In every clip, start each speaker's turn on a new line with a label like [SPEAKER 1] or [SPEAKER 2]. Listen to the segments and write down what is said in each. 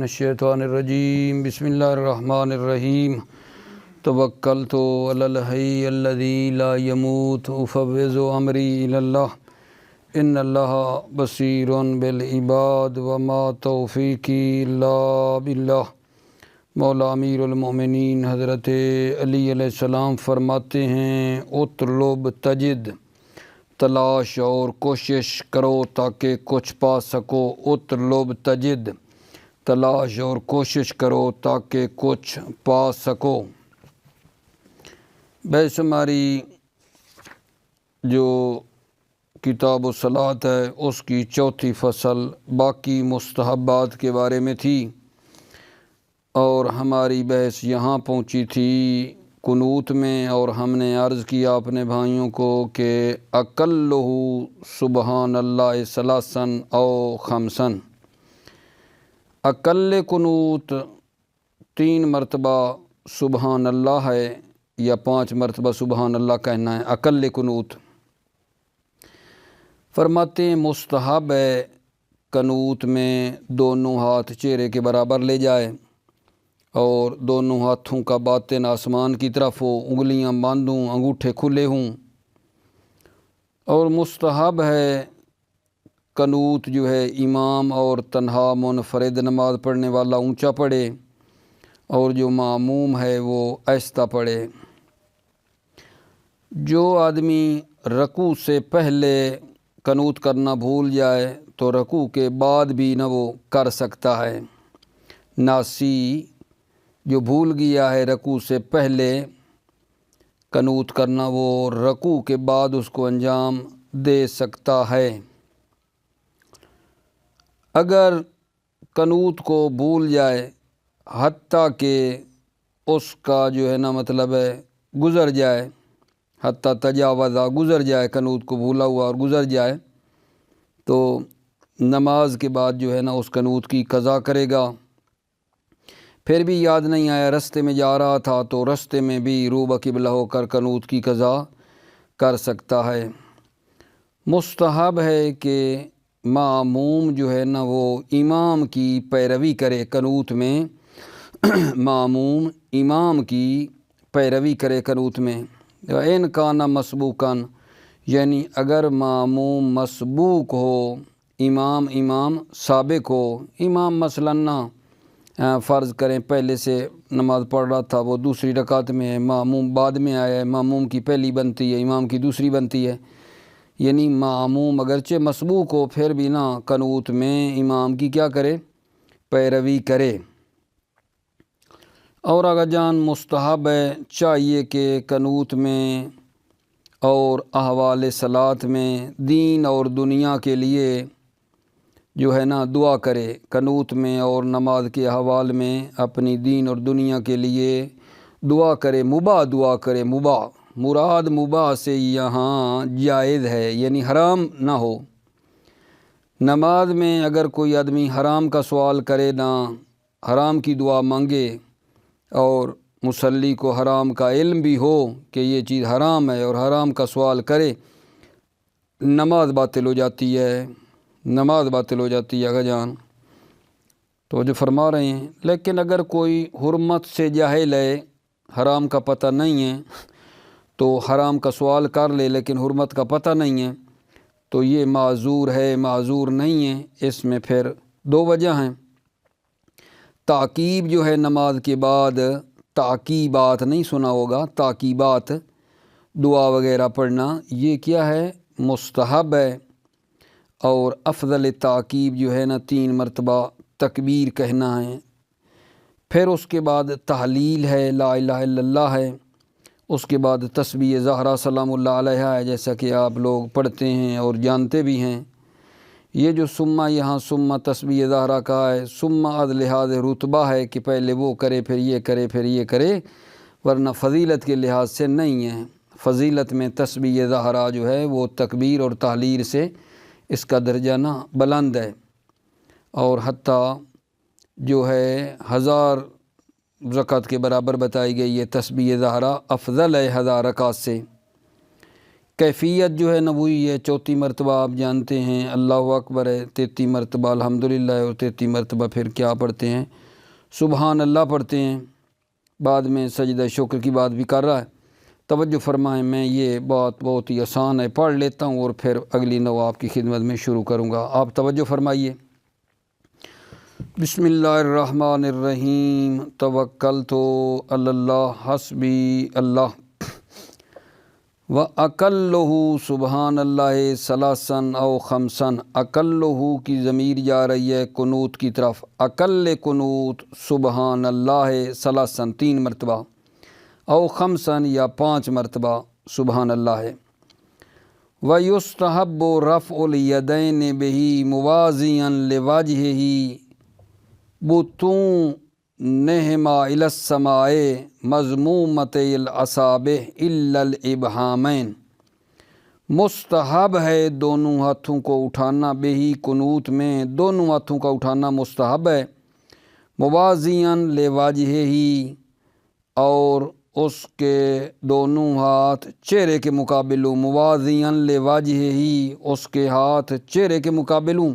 [SPEAKER 1] الشیطان الرجیم بسم اللہ الرحمن الرحیم توکلت علی الحی الذی لا یموت افوض امری الی اللہ ان اللہ بصیر بالعباد وما توفیقی الا باللہ۔ مولا امیر المومنین حضرت علی علیہ السلام فرماتے ہیں اطلب تجد، تلاش اور کوشش کرو تاکہ کچھ پا سکو۔ اطلب تجد، تلاش اور کوشش کرو تاکہ کچھ پا سکو۔ بے شماری جو کتاب الصلاۃ ہے اس کی چوتھی فصل باقی مستحبات کے بارے میں تھی، اور ہماری بحث یہاں پہنچی تھی قنوت میں، اور ہم نے عرض کیا اپنے بھائیوں کو کہ اقلہ سبحان اللہ ثلاثاً او خمساً، اقل قنوت 3 مرتبہ سبحان اللہ ہے یا 5 مرتبہ سبحان اللہ کہنا ہے اقل قنوت۔ فرماتے ہیں مستحب ہے قنوت میں دونوں ہاتھ چہرے کے برابر لے جائے اور دونوں ہاتھوں کا باطن آسمان کی طرف ہو، انگلیاں بند ہوں، انگوٹھے کھلے ہوں، اور مستحب ہے قنوت جو ہے امام اور تنہا منفرد نماز پڑھنے والا اونچا پڑھے اور جو ماموم ہے وہ آہستہ پڑھے۔ جو آدمی رکوع سے پہلے قنوت کرنا بھول جائے تو رکوع کے بعد بھی نہ وہ کر سکتا ہے۔ ناسی جو بھول گیا ہے رکوع سے پہلے قنوت کرنا، وہ رکوع کے بعد اس کو انجام دے سکتا ہے۔ اگر قنوت کو بھول جائے حتیٰ کہ اس کا جو ہے نا مطلب ہے گزر جائے، حتیٰ تجاوزہ گزر جائے، قنوت کو بھولا ہوا اور گزر جائے، تو نماز کے بعد جو ہے نا اس قنوت کی قضا کرے گا۔ پھر بھی یاد نہیں آیا، رستے میں جا رہا تھا تو رستے میں بھی روبہ قبلہ ہو کر قنوت کی قضا کر سکتا ہے۔ مستحب ہے کہ ماموم جو ہے نا وہ امام کی پیروی کرے قنوت میں، ماموم امام کی پیروی کرے قنوت میں۔ ان کان مسبوقاً، یعنی اگر ماموم مسبوق ہو، امام سابق ہو، امام مثلاً فرض کریں پہلے سے نماز پڑھ رہا تھا، وہ دوسری رکعت میں ہے، ماموم بعد میں آیا ہے، ماموم کی پہلی بنتی ہے، امام کی دوسری بنتی ہے، یعنی ماموم اگرچہ مسبوق ہو پھر بھی نہ قنوت میں امام کی کیا کرے، پیروی کرے۔ اور اگر جان مستحب ہے، چاہیے کہ قنوت میں اور احوال صلاۃ میں دین اور دنیا کے لیے جو ہے نا دعا کرے۔ قنوت میں اور نماز کے احوال میں اپنی دین اور دنیا کے لیے دعا کرے، مباح دعا کرے۔ مباح مراد مباح سے یہاں جائز ہے، یعنی حرام نہ ہو۔ نماز میں اگر کوئی آدمی حرام کا سوال کرے، نہ حرام کی دعا مانگے، اور مصلی کو حرام کا علم بھی ہو کہ یہ چیز حرام ہے اور حرام کا سوال کرے، نماز باطل ہو جاتی ہے، نماز باطل ہو جاتی ہے۔ اگر جان تو جو فرما رہے ہیں، لیکن اگر کوئی حرمت سے جاہل ہے، حرام کا پتہ نہیں ہے، تو حرام کا سوال کر لے لیکن حرمت کا پتہ نہیں ہے، تو یہ معذور ہے، معذور نہیں ہے۔ اس میں پھر 2 وجہ ہیں۔ تعقیب جو ہے نماز کے بعد، تعقیبات نہیں سنا ہوگا، تعقیبات دعا وغیرہ پڑھنا، یہ کیا ہے، مستحب ہے۔ اور افضل تعقیب جو ہے نا 3 مرتبہ تکبیر کہنا ہے، پھر اس کے بعد تحلیل ہے، لا الہ الا اللہ ہے، اس کے بعد تسبیح زہرا سلام اللہ علیہ ہے، جیسا کہ آپ لوگ پڑھتے ہیں اور جانتے بھی ہیں۔ یہ جو سمہ یہاں سمہ تسبیح زہرا کا ہے، سمہ از لحاظ رتبہ ہے کہ پہلے وہ کرے پھر یہ کرے پھر یہ کرے، ورنہ فضیلت کے لحاظ سے نہیں ہے۔ فضیلت میں تسبیح زہرا جو ہے وہ تکبیر اور تحلیل سے اس کا درجہ نہ بلند ہے، اور حتیٰ جو ہے 1000 رکعت کے برابر بتائی گئی ہے تسبیح زہرا، افضل ہے 1000 رکعت سے۔ کیفیت جو ہے نا وہی ہے 34 مرتبہ آپ جانتے ہیں اللہ اکبر ہے، 33 مرتبہ الحمدللہ ہے، اور 33 مرتبہ پھر کیا پڑھتے ہیں، سبحان اللہ پڑھتے ہیں۔ بعد میں سجدہ شکر کی بات بھی کر رہا ہے۔ توجہ فرمائیں، میں یہ بات بہت ہی آسان ہے، پڑھ لیتا ہوں اور پھر اگلی نو آپ کی خدمت میں شروع کروں گا، آپ توجہ فرمائیے۔ بسم اللہ الرحمن الرحیم، توکلت علی اللہ حسبی اللہ، وَأَقَلُّهُ سبحان اللہ ثلاثاً او خمساً، اقلہ کی ضمیر جا رہی ہے قنوت کی طرف، اقل قنوت سبحان اللہ ثلاثاً 3 مرتبہ، او خمساً یا 5 مرتبہ سبحان اللہ ہے۔ وَيُسْتَحَبُّ رَفْعُ الْيَدَيْنِ بِهِ مُوَازِيًا لِوَجْهِهِ بُطُونِهِمَا إِلَى السَّمَاءِ مَضْمُومَتَيِ الْأَصَابِعِ إِلَّا الْإِبْهَامَيْنِ، مستحب ہے دونوں ہاتھوں کو اٹھانا، بہی قنوت میں دونوں ہاتھوں کا اٹھانا مستحب ہے، موازین لواجہہ، اور اس کے دونوں ہاتھ چہرے کے مقابل ہوں، موازین لواجہہ اس کے ہاتھ چہرے کے مقابل ہوں،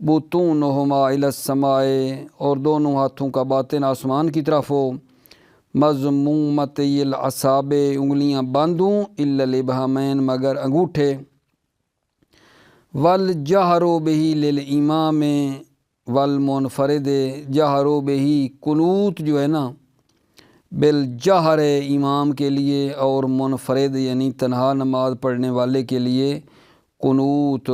[SPEAKER 1] بطونہما الی السماء اور دونوں ہاتھوں کا باطن آسمان کی طرف ہو، مضمومتی الاصابع انگلیاں بند ہوں، الا الابہامین مگر انگوٹھے، والجہر بہ للامام والمنفرد، جہر بہ قنوت جو ہے نا بالجہر امام کے لیے اور منفرد یعنی تنہا نماز پڑھنے والے کے لیے قنوت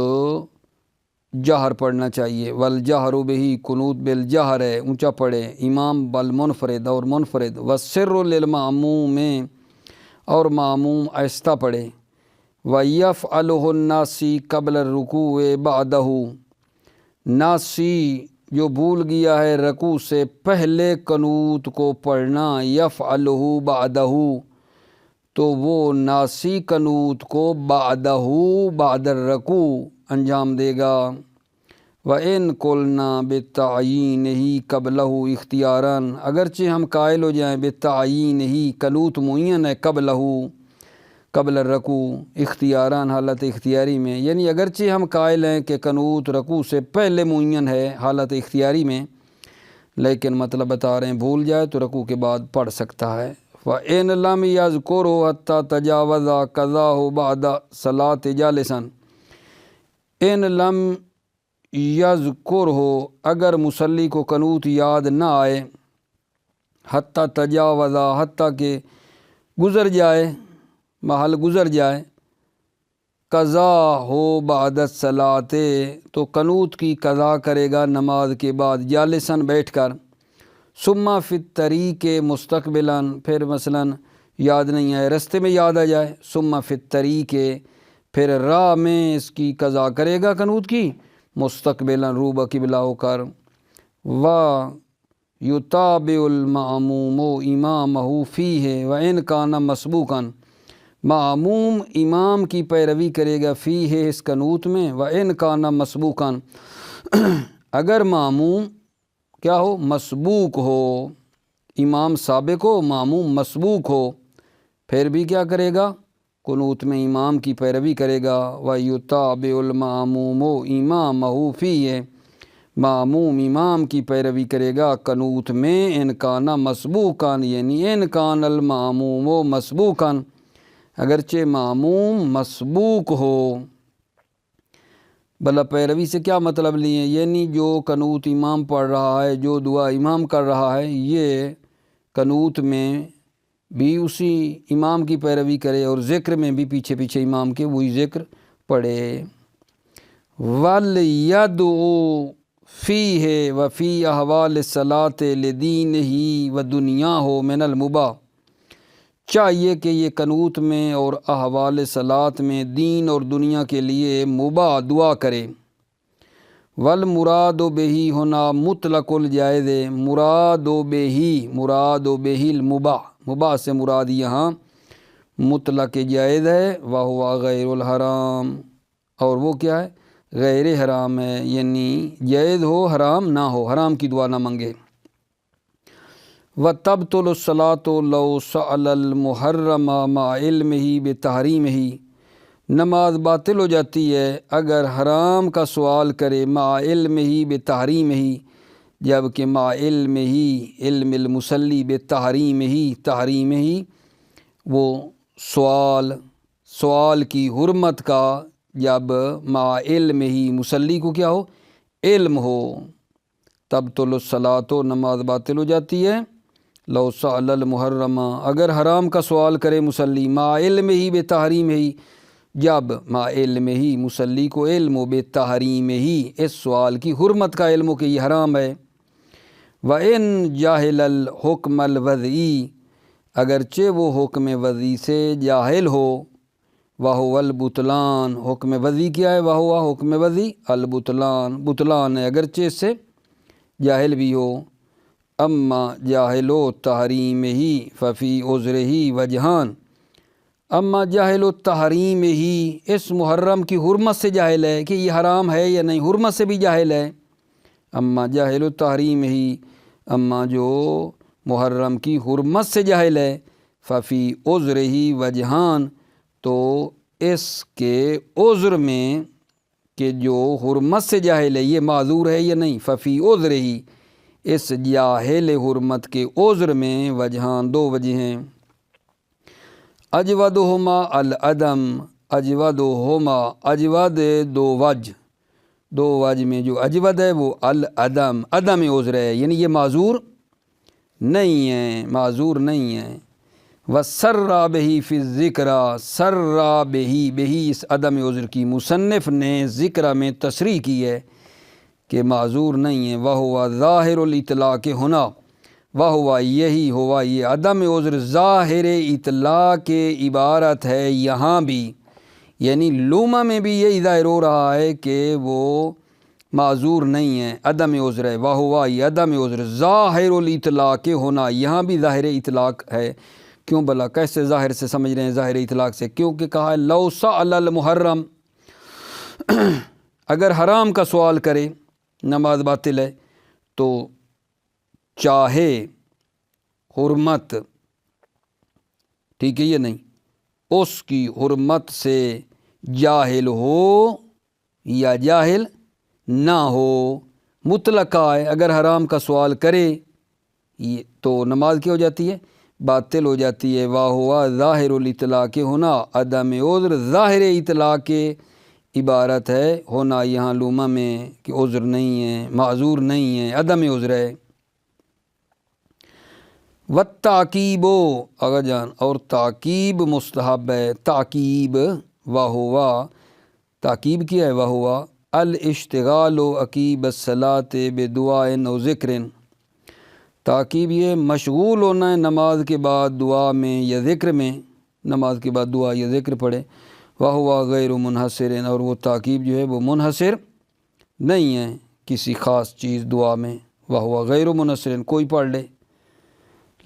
[SPEAKER 1] جہر پڑھنا چاہیے، والجہر بہ قنوت بالجہر ہے اونچا پڑھے، امام بالمنفرد اور منفرد، والسر للماموم اور معموم آہستہ پڑھے، وَيَفْعَلُهُ النَّاسِي قبل الرکوع بعدہ، ناسی جو بھول گیا ہے رکوع سے پہلے قنوت کو پڑھنا، یفعلہ بعدہ تو وہ ناسی قنوت کو بعدہ بعد الرکوع انجام دے گا، وَإِن قُلْنَا بِالتَّعْيِينِهِ قَبْلَهُ اختیاراً، اگرچہ ہم قائل ہو جائیں بِالتَّعْيِينِهِ قنوت معین ہے قبل الرکوع اختیاراً حالت اختیاری میں، یعنی اگرچہ ہم قائل ہیں کہ قنوت رکوع سے پہلے معین ہے حالت اختیاری میں، لیکن مطلب بتا رہے ہیں بھول جائے تو رکوع کے بعد پڑھ سکتا ہے۔ وَإِن لَمْ يَذْكُرْهُ حَتَّى تَجَاوَزَ قَضَاهُ بَعْدَ صَلَاةِ جَالِسًا، ان لم یذکرہ اگر مصلی کو قنوت یاد نہ آئے، حتیٰ تجاوزہ حتیٰ کہ گزر جائے، محل گزر جائے، قضا ہو بعد الصلاۃ تو قنوت کی قضا کرے گا نماز کے بعد، جالساً بیٹھ کر، ثم فی الطریق مستقبلاً پھر مثلاً یاد نہیں آئے رستے میں یاد آ جائے، ثم فی الطریق پھر راہ میں اس کی قضا کرے گا قنوت کی، مستقبلاً روبہ قبلہ ہو کر، یتابع المعموم امامہ فیہ وان کان مسبوقاً، معموم امام کی پیروی کرے گا فیہ اس قنوت میں، وان کان مسبوقاً اگر معموم کیا ہو مسبوق ہو، امام سابق ہو معموم مسبوق ہو، پھر بھی کیا کرے گا قنوت میں امام کی پیروی کرے گا، وَيُتَابِعُ الْمَعْمُومُ إِمَامَهُ فِيهِ معموم امام کی پیروی کرے گا قنوت میں، ان کان مسبوقاً یعنی ان کان المعموم مسبوقاً اگرچہ معموم مسبوق ہو۔ بلا پیروی سے کیا مطلب لیے، یعنی جو قنوت امام پڑھ رہا ہے، جو دعا امام کر رہا ہے، یہ قنوت میں بھی اسی امام کی پیروی کرے اور ذکر میں بھی پیچھے پیچھے امام کے وہی ذکر پڑھے۔ وَلْيَدْعُ فِيهِ وَفِي أَحْوَالِ الصَّلَاةِ لِدِينِهِ وَدُنْيَاهُ مِنَ الْمُبَاحِ، چاہیے کہ یہ قنوت میں اور احوال صلات میں دین اور دنیا کے لیے مباح دعا کرے۔ والمراد بہ ہونا مطلق الجائز، مراد بہ المباح، مباح سے مراد یہاں مطلق جائز ہے، وہو غیر الحرام اور وہ کیا ہے غیر حرام ہے، یعنی جائز ہو حرام نہ ہو، حرام کی دعا نہ منگے۔ وَتَبْطُلُ الصَّلَاةُ لَوْ سَأَلَ الْمُحَرَّمَ مَعَ عِلْمِهِ بِتَحْرِيمِهِ، نماز باطل ہو جاتی ہے اگر حرام کا سوال کرے مع علم ہی بتحریم ہی، جب کہ مع علم ہی، علم المصلی بتحریم ہی وہ سوال کی حرمت کا جب مع علم ہی مصلی کو کیا ہو، علم ہو، تب تو الصلاۃ نماز باطل ہو جاتی ہے۔ لو سأل المحرم، اگر حرام کا سوال کرے مصلی مع علم ہی بتحریم ہی، جب مع علم ہی مصلی کو علم ہو بتحریم ہی، اس سوال کی حرمت کا علم ہو کہ یہ حرام ہے۔ وَإِن جاہل الحکم الوضعی، اگرچہ وہ حکم وضعی سے جاہل ہو، وَهُوَ البطلان، حکم وضعی کیا ہے؟ وَهُوَ حکم وضعی البطلان، بطلان ہے اگرچہ اس سے جاہل بھی ہو۔ اما جاہل و تحریم ہی ففی عذر ہی وجہان، اما جاہل و تحریم ہی، اس محرم کی حرمت سے جاہل ہے کہ یہ حرام ہے یا نہیں، حرمت سے بھی جاہل ہے۔ اما جاہل و تحریم ہی، اما جو محرم کی حرمت سے جاہل ہے، ففی عذر ہی وجہان، تو اس کے عذر میں کہ جو حرمت سے جاہل ہے یہ معذور ہے یا نہیں، ففی عذر ہی، اس جاہل حرمت کے عذر میں وجہان، دو وجہ ہیں۔ اجودہما العدم، اجودہما، اجود دو وجہ میں جو اجود ہے وہ العدم، عدم عذر ہے، یعنی یہ معذور نہیں ہے، معذور نہیں ہے۔ وَسَرَّا بِهِ فِي الذِّكْرَى، سَرَّا بِهِ اس عدم عذر کی مصنف نے ذکر میں تصریح کی ہے کہ معذور نہیں ہے۔ وَهُوَ ظاہر الاطلاق ہونا، وَهُوَ یہی ہوا یہ عدم عذر ظاہر اطلاق کے عبارت ہے یہاں بھی، یعنی لوما میں بھی یہی ظاہر ہو رہا ہے کہ وہ معذور نہیں ہے، عدم عذر ہے۔ وَهُوَ یہ عدم عذر ظاہر الاطلاق ہونا، یہاں بھی ظاہر اطلاق ہے۔ کیوں بھلا، کیسے ظاہر سے سمجھ رہے ہیں؟ ظاہر اطلاق سے، کیونکہ کہا ہے لو سأل المحرم، اگر حرام کا سوال کرے نماز باطل ہے، تو چاہے حرمت، ٹھیک ہے یہ نہیں، اس کی حرمت سے جاہل ہو یا جاہل نہ ہو، مطلقہ ہے، اگر حرام کا سوال کرے تو نماز کیا ہو جاتی ہے؟ باطل ہو جاتی ہے۔ وَهُوَ ظاہر الاطلاق ہونا، عدم عذر ظاہر اطلاق کے عبارت ہے، ہونا یہاں لوما میں کہ عذر نہیں ہے، معذور نہیں ہے، عدم عذر ہے۔ وَالتَّعْقِیبُ، آگا جان، اور تعقیب مستحب ہے، تعقیب، وَهُوَ، تعقیب کیا ہے؟ وَهُوَ الاشتغال عقیب الصلاۃ بدعاء و ذکر، تعقیب یہ مشغول ہونا ہے نماز کے بعد دعا میں یا ذکر میں، نماز کے بعد دعا یا ذکر پڑھے۔ وَهُوَ غیر منحصر، اور وہ تعقیب جو ہے وہ منحصر نہیں ہے کسی خاص چیز دعا میں، وَهُوَ غیر منحصر، کوئی پڑھ لے۔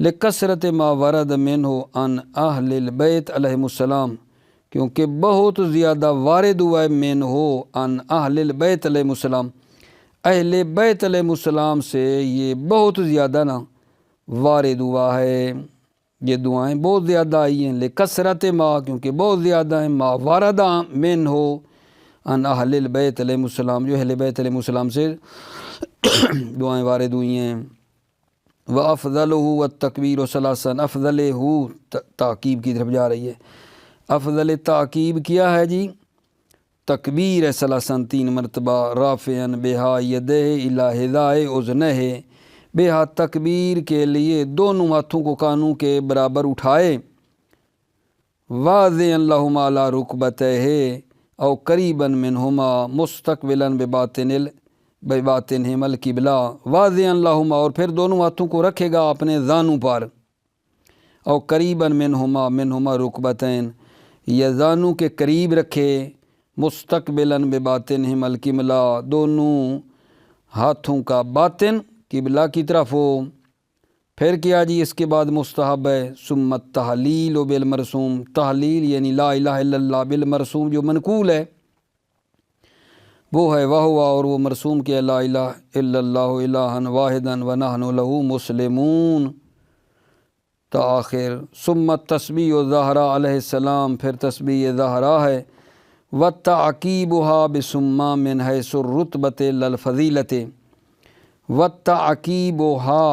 [SPEAKER 1] لکثرت ما ورد منہ عن اہل البیت علیہم السلام، کیونکہ بہت زیادہ وارد ہوا ہے منہ عن اہل البیت علیہم السلام، اہل بیت علیہ السلام سے یہ بہت زیادہ وارد ہوا ہے، یہ دعائیں بہت زیادہ آئی ہیں۔ لکثرت ما، کیونکہ بہت زیادہ ہیں، ما وارد منہ عن اہل البیت علیہ السلام، جو اہل بیت علیہ السلام سے دعائیں وارد ہوئی ہیں۔ وَأَفْضَلُهُ وَالتَّكْبِيرُ ثَلَاثًا، افضل ہو تعقیب کی طرف جا رہی ہے۔ افضل تعقیب کیا ہے جی؟ تکبیر ہے ثلاثاً، 3 مرتبہ، رافعاً بہا یدہ الی حذائے اذنہ، بہا تکبیر کے لیے دونوں ہاتھوں کو کانوں کے برابر اٹھائے، واضعاً لہما علی رکبتیہ او قریباً منہما مستقبلاً بباطنہما القبلہ، واضعاً لہما، اور پھر دونوں ہاتھوں کو رکھے گا اپنے زانوں پر، او قریباً منہما رکبتین، یا زانوں کے قریب رکھے، مستقبلاً بباطنہما القبلہ، دونوں ہاتھوں کا باطن قبلہ کی طرف ہو۔ پھر کیا جی اس کے بعد مستحب ہے، ثم التحلیل بالمرسوم، تحلیل یعنی لا الہ الا اللہ بالمرسوم، جو منقول ہے وہ ہے، وَهُوَ، اور وہ مرسوم کیا، لا الہ الا اللہ الہا واحدا ونحن لہ مسلمون تا آخر۔ ثم التسبیح الزہرا علیہ السلام، پھر تسبیح زہرا ہے، وَتَعْقِيبُهَا بِسُمَّا مِنْ حَيْثُ الرُّتْبَةِ لَلْفَضِيلَةِ وَتَعْقِيبُهَا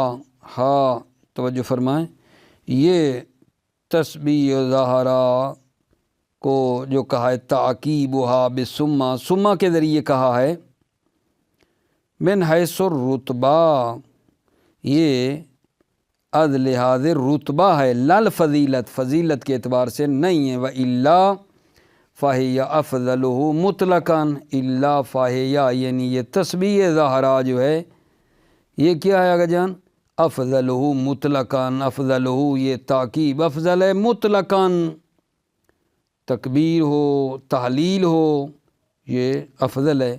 [SPEAKER 1] ہا توجہ فرمائیں، یہ تسبیح ظاہرہ کو جو کہا ہے تعقیبها بسما، سما کے ذریعے کہا ہے، من حیث الرتبہ یہ از لحاظ رتبہ ہے، لل فضیلت فضیلت کے اعتبار سے نہیں ہے، وَإِلَّا فَهِيَ أَفْضَلُهُ مطلقاً، الا فَهِيَ یعنی یہ تسبیح ظاہرہ جو ہے یہ کیا ہے آگا جان، افضلہ مطلقاً، افضلہ یہ تاکیب افضل ہے مطلقاً، تکبیر ہو تحلیل ہو یہ افضل ہے،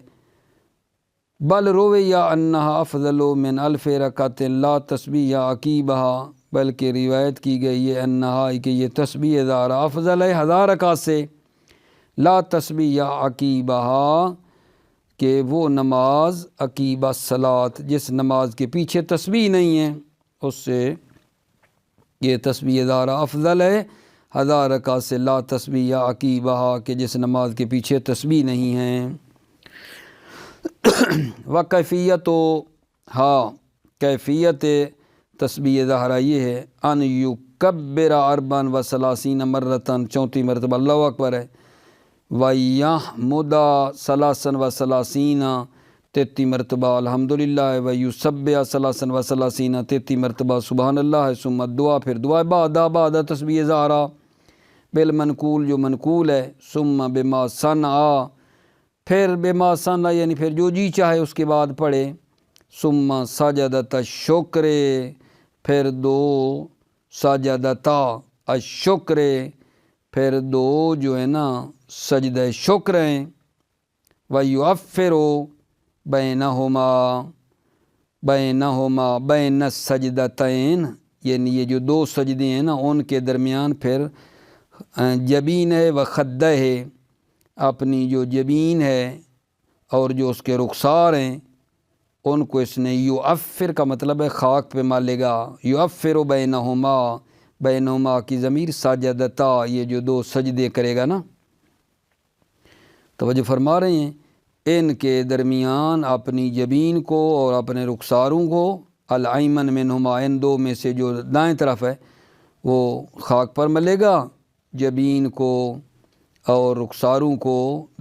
[SPEAKER 1] بل رویا انہا افضل من الف رکعت لا تسبیح عقیبہا، بلکہ روایت کی گئی ہے انہا کہ یہ تسبیح ظاہرہ افضل ہے 1000 رکعت سے، لا تسبیح عقیبہا کہ وہ نماز عقیب الصلاۃ جس نماز کے پیچھے تسبیح نہیں ہے اس سے یہ تسبیح ظاہرہ افضل ہے 1000 رکعت سے، لا تسبیح عقیبہا کہ جس نماز کے پیچھے تسبیح نہیں ہے۔ وکیفیت ہاں کیفیت تسبیح ظاہرہ یہ ہے، ان یکبر 34 مرتن 34 مرتبہ اللہ اکبر ہے، وَيَحْمُدَ 33 33 مرتبہ الحمدللہ ہے، وَيُسَبِّحَ 33 33 مرتبہ سبحان اللہ ہے، ثم دعا پھر دعا بعد تسبیح ظاہرہ بالمنقول جو منقول ہے، ثم بما صنع پھر بما صنع یعنی پھر جو جی چاہے اس کے بعد پڑھے، ثم سجدۃ الشکر پھر 2 سجدتا الشکر پھر 2 جو ہے نا سجدہ شکر ہیں، وَيُعَفِّرُ بَيْنَهُمَا بَيْنَ السَّجْدَتَيْن یعنی یہ جو 2 سجدے ہیں نا ان کے درمیان پھر جبین ہے وخدہ ہے، اپنی جو جبین ہے اور جو اس کے رخسار ہیں ان کو اس نے یعفر کا مطلب ہے خاک پہ مالے گا، یعفر بینہما کی ضمیر ساجدتا یہ جو 2 سجدے کرے گا نا، توجہ فرما رہے ہیں ان کے درمیان اپنی جبین کو اور اپنے رخساروں کو، الایمن منہما ان 2 میں سے جو دائیں طرف ہے وہ خاک پر ملے گا، جبین کو اور رخساروں کو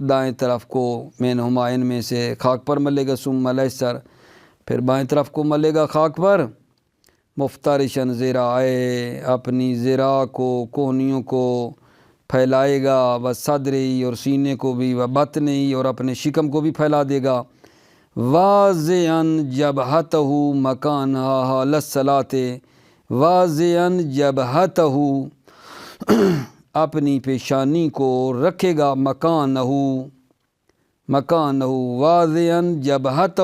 [SPEAKER 1] دائیں طرف کو منہما ان میں سے خاک پر ملے گا، ثم الیسر پھر بائیں طرف کو ملے گا خاک پر، مفترشن ذراعے اپنی ذرا کو کوہنیوں کو پھیلائے گا، و صدری اور سینے کو بھی، و بطنی اور اپنے شکم کو بھی پھیلا دے گا، واضعاً جبہتہ مکانہا حال الصلاۃ واضعاً جبہتہ اپنی پیشانی کو رکھے گا، مکانہا واضعاً جبہتہ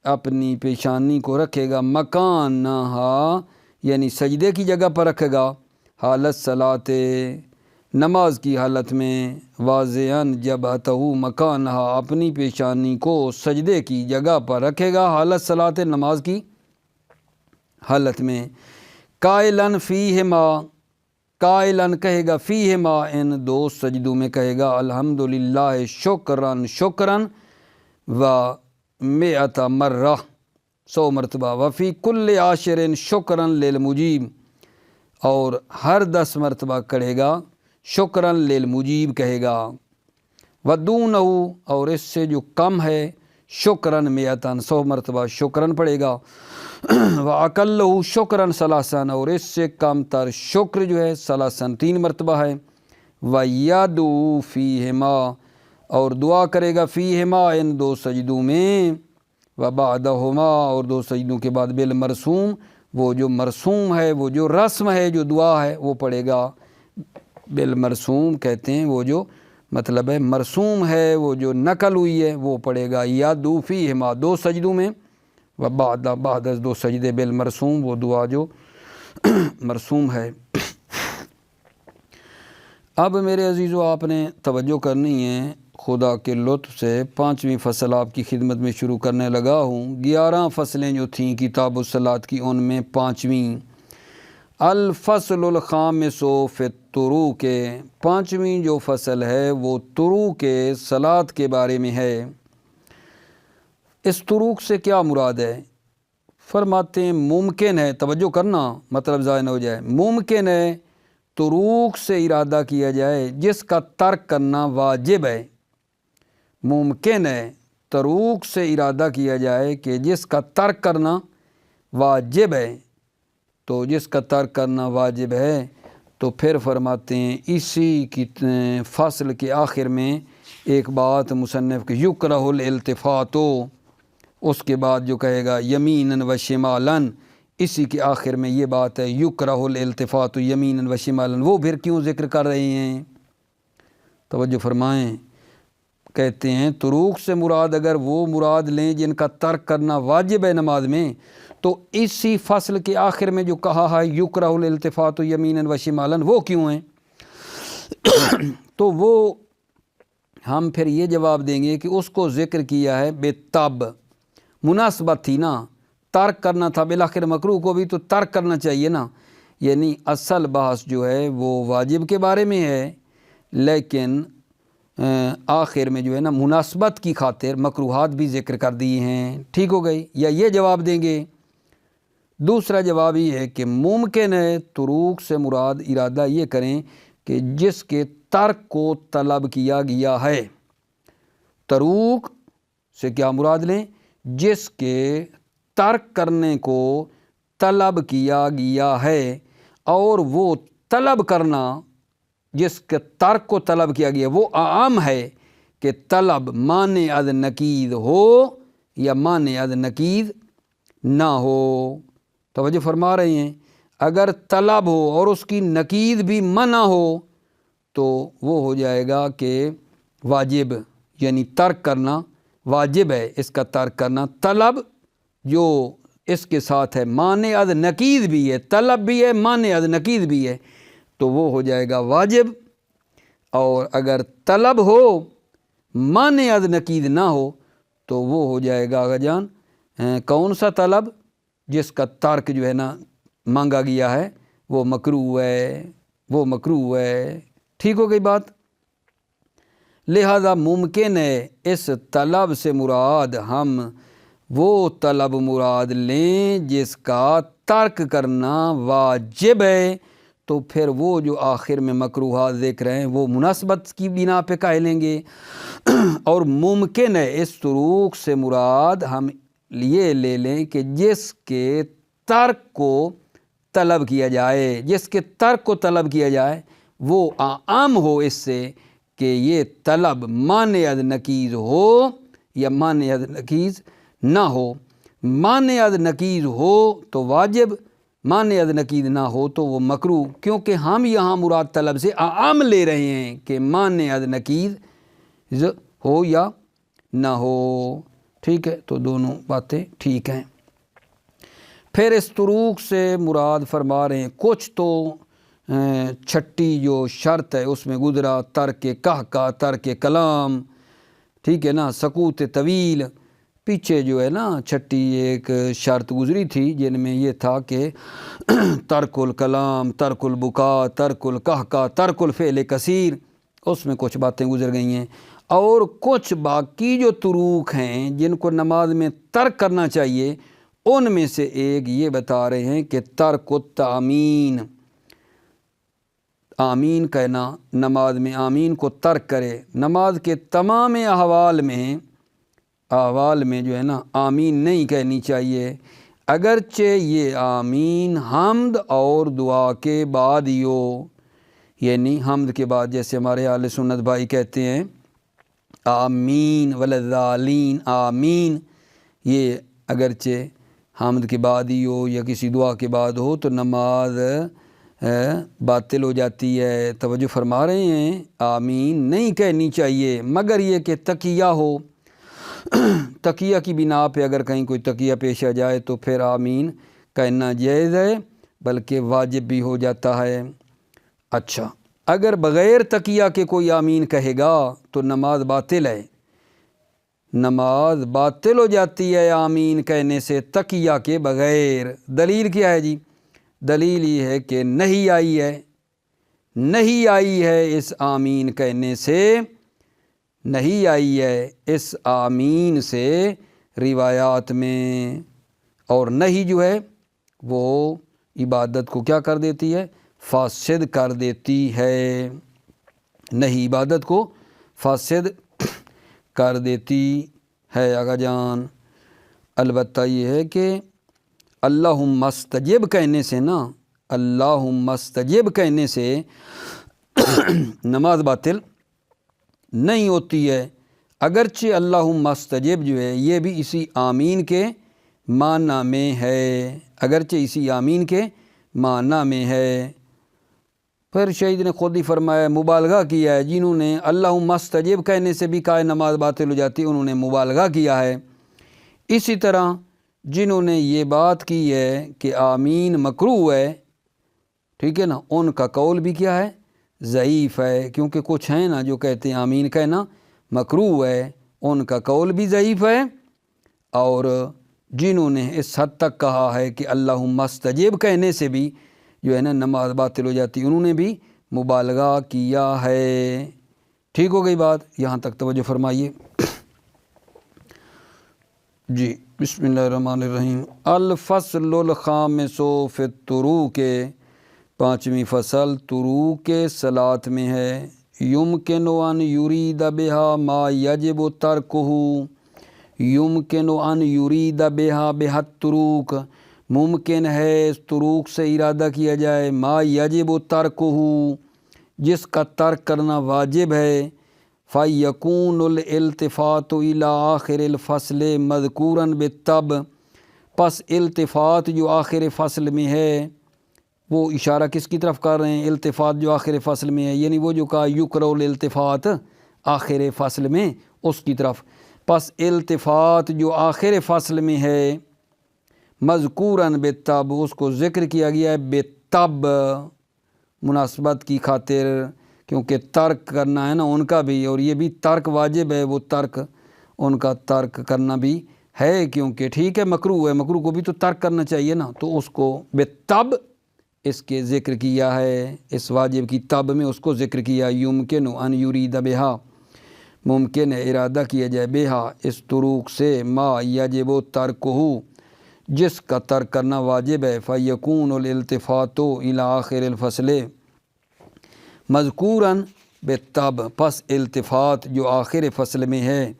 [SPEAKER 1] اپنی پیشانی کو رکھے گا، مکانہا یعنی سجدے کی جگہ پر رکھے گا، حال الصلاۃ نماز کی حالت میں، واضعاً جبہتہ مکانہا اپنی پیشانی کو سجدے کی جگہ پر رکھے گا، حال الصلاۃ نماز کی حالت میں، قائلاً فیہما قائلاً کہے گا، فیہما ان 2 سجدوں میں کہے گا، الحمدللہ شکراً شکراً و 100 مرہ 100 مرتبہ، وفی کل 10 شکراً للمجیب اور ہر 10 مرتبہ کہے گا شکراً للمجیب کہے گا، ودونہ اور اس سے جو کم ہے شکراً 100 مرتبہ شکراً پڑھے گا، وَأَقَلُّهُ شُكْرًا ثَلَاثًا اور اس سے کم تر شکر جو ہے 3 مرتبہ ہے، وَيَدْعُو فِيهِمَا اور دعا کرے گا فیہما ان 2 سجدوں میں، وَبَعْدَهُمَا اور 2 سجدوں کے بعد بالمرسوم وہ جو مرسوم ہے وہ جو رسم ہے جو دعا ہے وہ پڑھے گا، بالمرسوم کہتے ہیں وہ جو مطلب ہے مرسوم ہے وہ جو نقل ہوئی ہے وہ پڑھے گا، یدعو فیہما 2 سجدوں میں، بعد 2 سجدے بالمرسوم وہ دعا جو مرسوم ہے۔ اب میرے عزیزو آپ نے توجہ کرنی ہے، خدا کے لطف سے 5ویں فصل آپ کی خدمت میں شروع کرنے لگا ہوں، 11 فصلیں جو تھیں کتاب الصلاۃ کی ان میں 5ویں الفصل الخامس فی الطروق، پانچویں جو فصل ہے وہ طروق صلاۃ کے بارے میں ہے۔ اس طروق سے کیا مراد ہے؟ فرماتے ہیں ممکن ہے، توجہ کرنا مطلب ضائع نہ ہو جائے، ممکن ہے طروق سے ارادہ کیا جائے جس کا ترک کرنا واجب ہے۔ ممکن ہے طروق سے ارادہ کیا جائے کہ جس کا ترک کرنا واجب ہے، تو جس کا ترک کرنا واجب ہے تو پھر فرماتے ہیں اسی کی فصل کے آخر میں ایک بات مصنف کی یکرہ الالتفات، اس کے بعد جو کہے گا یمیناً و شمالاً، اسی کے آخر میں یہ بات ہے یکرہ الالتفات یمیناً و شمالاً، وہ پھر کیوں ذکر کر رہے ہیں؟ توجہ فرمائیں، کہتے ہیں طروق سے مراد اگر وہ مراد لیں جن کا ترک کرنا واجب ہے نماز میں، تو اسی فصل کے آخر میں جو کہا ہے یکرہ الالتفات یمیناً و شمالاً، وہ کیوں ہیں؟ تو وہ ہم پھر یہ جواب دیں گے کہ اس کو ذکر کیا ہے بے تب، مناسبت تھی نا، ترک کرنا تھا، بالآخر مکروہ کو بھی تو ترک کرنا چاہیے نا، یعنی اصل بحث جو ہے وہ واجب کے بارے میں ہے، لیکن آخر میں جو ہے نا مناسبت کی خاطر مکروہات بھی ذکر کر دی ہیں، ٹھیک ہو گئی؟ یا یہ جواب دیں گے۔ دوسرا جواب یہ ہے کہ ممکن ہے طروق سے مراد ارادہ یہ کریں کہ جس کے ترک کو طلب کیا گیا ہے۔ طروق سے کیا مراد لیں؟ جس کے ترک کرنے کو طلب کیا گیا ہے، اور وہ طلب کرنا جس کے ترک کو طلب کیا گیا وہ عام ہے کہ طلب مانع از نقید ہو یا مانع از نقید نہ ہو۔ توجہ فرما رہے ہیں، اگر طلب ہو اور اس کی نقید بھی منع ہو تو وہ ہو جائے گا کہ واجب، یعنی ترک کرنا واجب ہے، اس کا ترک کرنا۔ طلب جو اس کے ساتھ ہے مانع از نقید بھی ہے، طلب بھی ہے مانع از نقید بھی ہے، تو وہ ہو جائے گا واجب۔ اور اگر طلب ہو مانع از نقید نہ ہو تو وہ ہو جائے گا آغا جان کون سا طلب؟ جس کا ترک جو ہے نا مانگا گیا ہے وہ مکروہ ہے، وہ مکروہ ہے، ٹھیک ہو گئی بات؟ لہذا ممکن ہے اس طلب سے مراد ہم وہ طلب مراد لیں جس کا ترک کرنا واجب ہے، تو پھر وہ جو آخر میں مکروہات ذکر ہیں وہ مناسبت کی بنا پہ کہہ لیں گے۔ اور ممکن ہے اس طروق سے مراد ہم یہ لے لیں کہ جس کے ترک کو طلب کیا جائے، جس کے ترک کو طلب کیا جائے وہ عام ہو اس سے کہ یہ طلب مانع از نقیض ہو یا مانع از نقیض نہ ہو۔ مانع از نقیض ہو تو واجب، مانع از نقیض نہ ہو تو وہ مکروہ، کیونکہ ہم یہاں مراد طلب سے عام لے رہے ہیں کہ مانع از نقیض ہو یا نہ ہو، ٹھیک ہے؟ تو دونوں باتیں ٹھیک ہیں۔ پھر اس طروق سے مراد فرما رہے ہیں کچھ تو چھٹی جو شرط ہے اس میں گزرا، ترک قہقہ، ترک کلام، ٹھیک ہے نا، سکوت طویل، پیچھے جو ہے نا چھٹی ایک شرط گزری تھی جن میں یہ تھا کہ ترک الکلام، ترک البکا، ترک القہقہ، ترک الفعل کثیر، اس میں کچھ باتیں گزر گئی ہیں۔ اور کچھ باقی جو طروق ہیں جن کو نماز میں ترک کرنا چاہیے، ان میں سے ایک یہ بتا رہے ہیں کہ ترک التآمین، آمین کہنا، نماز میں آمین کو ترک کرے۔ نماز کے تمام احوال میں جو ہے نا آمین نہیں کہنی چاہیے، اگرچہ یہ آمین حمد اور دعا کے بعد ہی ہو، یعنی حمد کے بعد، جیسے ہمارے اہل سنت بھائی کہتے ہیں آمین والضالین، آمین، یہ اگرچہ حمد کے بعد ہی ہو یا کسی دعا کے بعد ہو تو نماز باطل ہو جاتی ہے۔ توجہ فرما رہے ہیں، آمین نہیں کہنی چاہیے مگر یہ کہ تقیہ ہو، تقیہ کی بنا پہ اگر کہیں کوئی تقیہ پیش آ جائے تو پھر آمین کہنا جائز ہے، بلکہ واجب بھی ہو جاتا ہے۔ اچھا، اگر بغیر تقیہ کے کوئی آمین کہے گا تو نماز باطل ہے، نماز باطل ہو جاتی ہے آمین کہنے سے تقیہ کے بغیر۔ دلیل کیا ہے جی؟ دلیل یہ ہے کہ نہیں آئی ہے اس آمین کہنے سے، نہیں آئی ہے اس آمین سے روایات میں، اور نہیں جو ہے وہ عبادت کو کیا کر دیتی ہے؟ فاسد کر دیتی ہے، نہیں عبادت کو فاسد کر دیتی ہے آقا جان۔ البتہ یہ ہے کہ اللہم استجب کہنے سے نا، اللہم استجب کہنے سے نماز باطل نہیں ہوتی ہے، اگرچہ اللہم استجب جو ہے یہ بھی اسی آمین کے معنی میں ہے، اگرچہ اسی آمین کے معنی میں ہے۔ پھر شہید نے خود ہی فرمایا، مبالغہ کیا ہے، جنہوں نے اللہم استجب کہنے سے بھی کہا نماز باطل ہو جاتی، انہوں نے مبالغہ کیا ہے۔ اسی طرح جنہوں نے یہ بات کی ہے کہ آمین مکروہ ہے، ٹھیک ہے نا، ان کا قول بھی کیا ہے؟ ضعیف ہے، کیونکہ کچھ ہیں نا جو کہتے ہیں آمین کہنا مکروہ ہے، ان کا قول بھی ضعیف ہے، اور جنہوں نے اس حد تک کہا ہے کہ اللہم استجب کہنے سے بھی جو ہے نا نماز باطل ہو جاتی، انہوں نے بھی مبالغہ کیا ہے۔ ٹھیک ہو گئی بات، یہاں تک توجہ فرمائیے جی۔ بسم اللہ الرحمن الرحیم۔ الفصل الخامس فی الطروق، پانچویں فصل طروق کے صلاۃ میں ہے۔ یمکن ان یرید بہا ما یجب ترکہ، یمکن ان یرید بہا بہا الطروق، ممکن ہے اس طروق سے ارادہ کیا جائے ما یجب ترکہ، جس کا ترک کرنا واجب ہے۔ فَيَكُونُ الْإِلْتِفَاتُ إِلَىٰ آخِرِ الْفَصْلِ مَذْكُورًا بِالطَّبْعِ، پس التفات جو آخر فصل میں ہے، وہ اشارہ کس کی طرف کر رہے ہیں؟ التفات جو آخر فصل میں ہے، یعنی وہ جو کہا یکرہ الالتفات آخر فصل میں، اس کی طرف۔ پس التفات جو آخر فصل میں ہے، مذکوراً بالطبع، اس کو ذکر کیا گیا ہے بالطبع، مناسبت کی خاطر، کیونکہ ترک کرنا ہے نا ان کا بھی، اور یہ بھی ترک واجب ہے، وہ ترک ان کا ترک کرنا بھی ہے، کیونکہ ٹھیک ہے مکروہ ہے، مکروہ کو بھی تو ترک کرنا چاہیے نا، تو اس کو بالطبع اس کے ذکر کیا ہے، اس واجب کی طب میں اس کو ذکر کیا۔ یمکن ان یرید بہا، ممکن ہے ارادہ کیا جائے بہا اس طروق سے، ما یجب ترکہ، جس کا ترک کرنا واجب ہے۔ فَيَكُونُ الْإِلْتِفَاتُ إِلَىٰ آخِرِ الْفَصْلِ مذکوراً بالطبع، پس التفات جو آخر فصل میں ہے،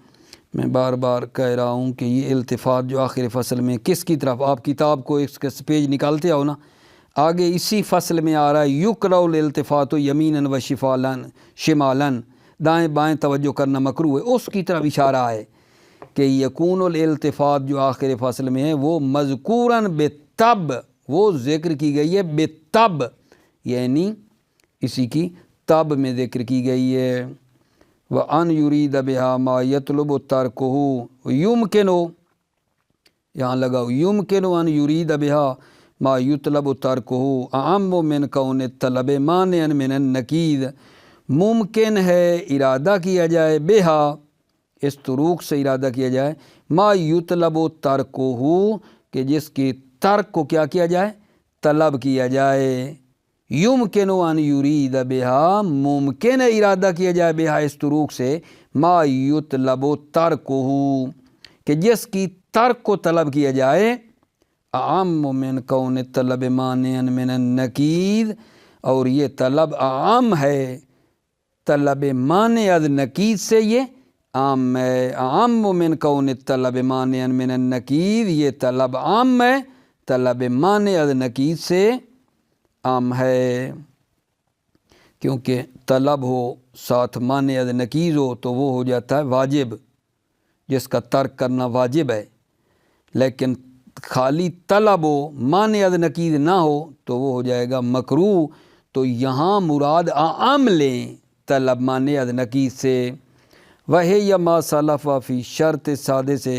[SPEAKER 1] میں بار بار کہہ رہا ہوں کہ یہ التفات جو آخر فصل میں کس کی طرف، آپ کتاب کو اس کے پیج نکالتے آؤ نا، آگے اسی فصل میں آ رہا ہے یکرہ الالتفات یمیناً و شمالاً، دائیں بائیں توجہ کرنا مکروہ ہے، اس کی طرف اشارہ ہے کہ یکون الالتفات جو آخر فصل میں ہے وہ مذکوراً بالطبع، وہ ذکر کی گئی ہے بالطبع، یعنی اسی کی طب میں ذکر کی گئی ہے۔ وَأَنْ يُرِيدَ بِهَا مَا يَطْلُبُ تَرْكُهُ، يُمْكِنُ، یہاں لگاؤ، يُمْكِنُ أَنْ يُرِيدَ بِهَا ما يطلب ترکہ اعم من کون طلب مانع من النقید، ممکن ہے ارادہ کیا جائے بہا اس طروق سے ارادہ کیا جائے، ما یطلب ترکہ، کہ جس کی ترک کو کیا کیا جائے؟ طلب کیا جائے۔ یمکن ان یرید بہا، ممکن ہے ارادہ کیا جائے بہا اس طروق سے، ما یطلب ترکہ، کہ جس کی ترک کو طلب کیا جائے، اعم من کون طلب مانع من النقید، اور یہ طلب عام ہے، طلب مانع از نقید سے یہ عام ہے، اعم من کون طلب مانع من النقید، یہ طلب عام ہے، طلب مانع از نقید سے عام ہے، کیونکہ طلب ہو ساتھ مانع از نقید ہو تو وہ ہو جاتا ہے واجب، جس کا ترک کرنا واجب ہے، لیکن خالی طلب ہو مانع از نقید نہ ہو تو وہ ہو جائے گا مکروہ، تو یہاں مراد عام لیں طلب مانع از نقید سے۔ وَهِيَ مَا سَلَفَ فِي شرط سادس سے،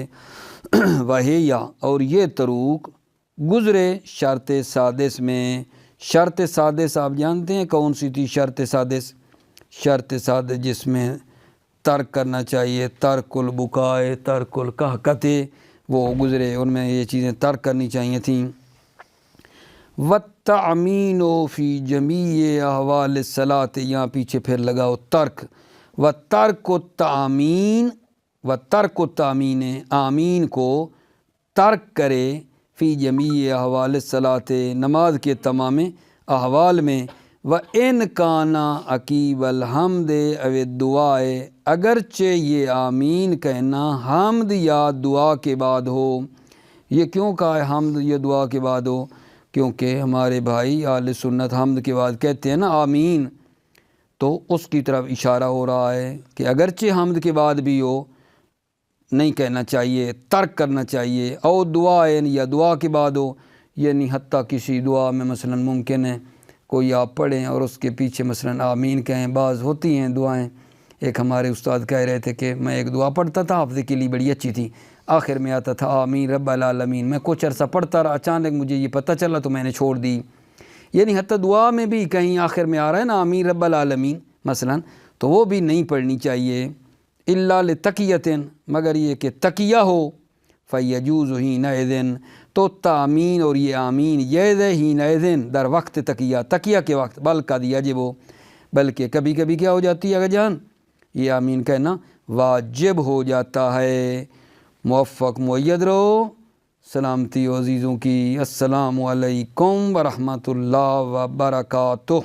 [SPEAKER 1] وَهِيَ، اور یہ طروق گزرے شرط سادس میں۔ شرط سادس آپ جانتے ہیں کون سی تھی؟ شرط سادس، شرط سادس جس میں ترک کرنا چاہیے، ترک البکائے، ترک القہقتے، وہ گزرے، ان میں یہ چیزیں ترک کرنی چاہیے تھیں۔ وَالتَّعْمِينُ فِي جَمِيعِ احوال الصلاۃ، یہاں پیچھے پھر لگاؤ ترک، وَتَرْكُ التَّعْمِین، وَتَرْكُ التَّعْمِین، آمین کو ترک کرے، فی جمیع احوال الصلاۃ، نماز کے تمام احوال میں، وَإِنْ كَانَ عَقِیبَ الْحَمْدِ اَوِ الدُّعَاءِ، اگرچہ یہ آمین کہنا حمد یا دعا کے بعد ہو۔ یہ کیوں کہا ہے حمد یا دعا کے بعد ہو؟ کیونکہ ہمارے بھائی اہل سنت حمد کے بعد کہتے ہیں نا آمین، تو اس کی طرف اشارہ ہو رہا ہے کہ اگرچہ حمد کے بعد بھی ہو نہیں کہنا چاہیے، ترک کرنا چاہیے، او دعا یا دعا کے بعد ہو، یعنی حتیٰ کسی دعا میں مثلا ممکن ہے کوئی آپ پڑھیں اور اس کے پیچھے مثلا آمین کہیں، بعض ہوتی ہیں دعائیں، ایک ہمارے استاد کہہ رہے تھے کہ میں ایک دعا پڑھتا تھا حافظ کے لیے، بڑی اچھی تھی، آخر میں آتا تھا آمین رب العالمین، میں کچھ عرصہ پڑھتا رہا، اچانک مجھے یہ پتہ چلا تو میں نے چھوڑ دی۔ یعنی حتیٰ دعا میں بھی کہیں آخر میں آ رہا ہے نا آمین رب العالمین مثلا، تو وہ بھی نہیں پڑھنی چاہیے، الا لتقیۃ، مگر یہ کہ تقیہ ہو، فیجوز حینئذ، تو تامین اور یہ آمین یہ حینئذ در وقت تقیہ کے وقت، بل قد یجب، بلکہ کبھی کبھی کیا ہو جاتی ہے اگر جان یہ آمین کہنا واجب ہو جاتا ہے۔ موفق مؤید رہو، سلامتی و عزیزوں کی، السلام علیکم ورحمۃ اللہ وبرکاتہ۔